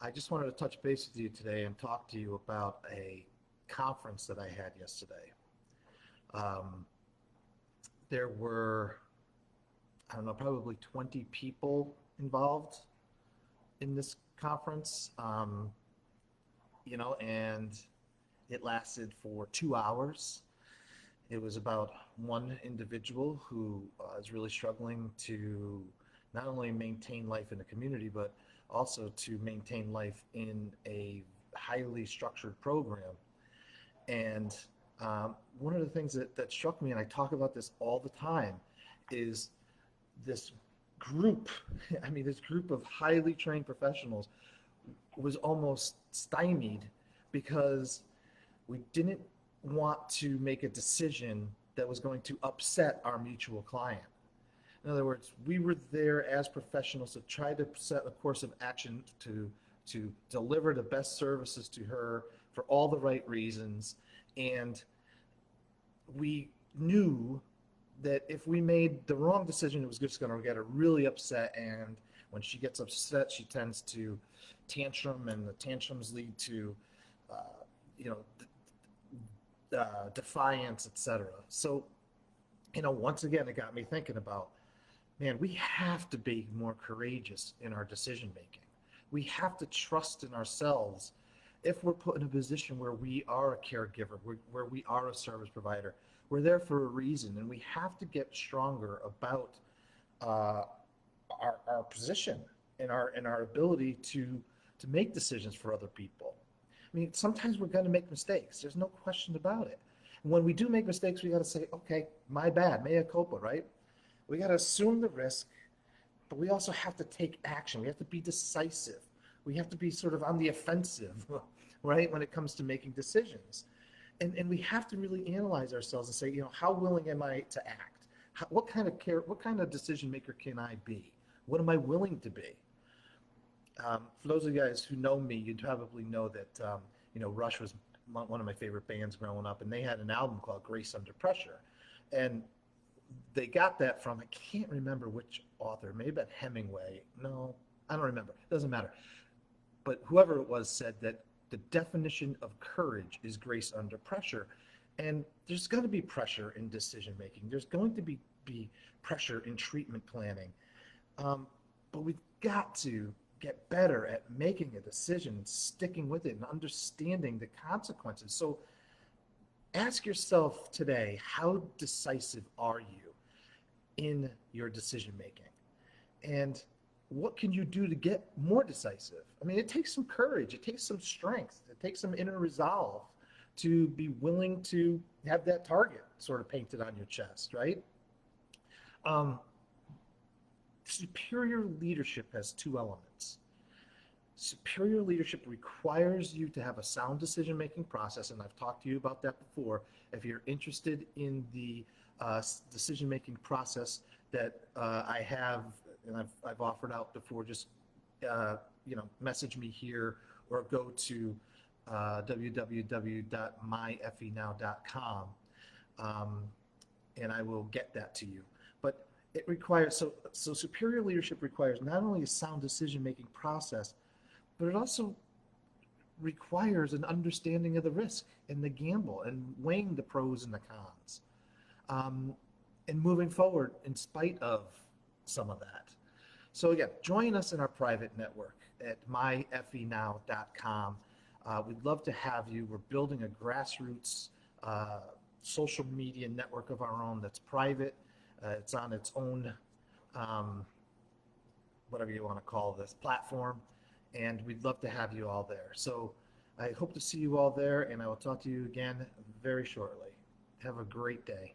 I just wanted to touch base with you today and talk to you about a conference that I had yesterday. Um, there were, I don't know, probably 20 people involved in this conference, and it lasted for 2 hours. It was about one individual who is really struggling to not only maintain life in the community, but also to maintain life in a highly structured program. And one of the things that struck me, and I talk about this all the time, is this group, this group of highly trained professionals was almost stymied because we didn't want to make a decision that was going to upset our mutual client. In other words, we were there as professionals to try to set a course of action to deliver the best services to her for all the right reasons. And we knew that if we made the wrong decision, it was just going to get her really upset. And when she gets upset, she tends to tantrum, and the tantrums lead to, uh, you know, defiance, etc. So, once again, it got me thinking about, man, we have to be more courageous in our decision making. We have to trust in ourselves if we're put in a position where we are a caregiver, where we are a service provider. We're there for a reason, and we have to get stronger about uh, our position and our ability to make decisions for other people. Sometimes we're going to make mistakes. There's no question about it. And when we do make mistakes, we got to say, okay, my bad, mea culpa, right? We got to assume the risk, but we also have to take action. We have to be decisive. We have to be sort of on the offensive, right, when it comes to making decisions. And we have to really analyze ourselves and say, how willing am I to act? What kind of decision maker can I be? What am I willing to be? For those of you guys who know me, you'd probably know that Rush was one of my favorite bands growing up, and they had an album called Grace Under Pressure, and they got that from, I can't remember which author, maybe Hemingway. No, I don't remember. It doesn't matter. But whoever it was said that the definition of courage is grace under pressure. And there's going to be pressure in decision making. There's going to be pressure in treatment planning. But we've got to get better at making a decision, sticking with it, and understanding the consequences. So ask yourself today, how decisive are you in your decision making? And what can you do to get more decisive? It takes some courage, it takes some strength, it takes some inner resolve to be willing to have that target sort of painted on your chest, right? Um, Superior leadership has two elements. Superior leadership requires you to have a sound decision-making process, and I've talked to you about that before. If you're interested in the decision-making process that I have, and I've offered out before, just message me here or go to www.myfenow.com, and I will get that to you. But it requires, so superior leadership requires not only a sound decision-making process, but it also requires an understanding of the risk and the gamble and weighing the pros and the cons, and moving forward in spite of some of that. So again, join us in our private network at myfenow.com. We'd love to have you. We're building a grassroots social media network of our own that's private. It's on its own, whatever you want to call this, platform. And we'd love to have you all there. So I hope to see you all there, and I will talk to you again very shortly. Have a great day.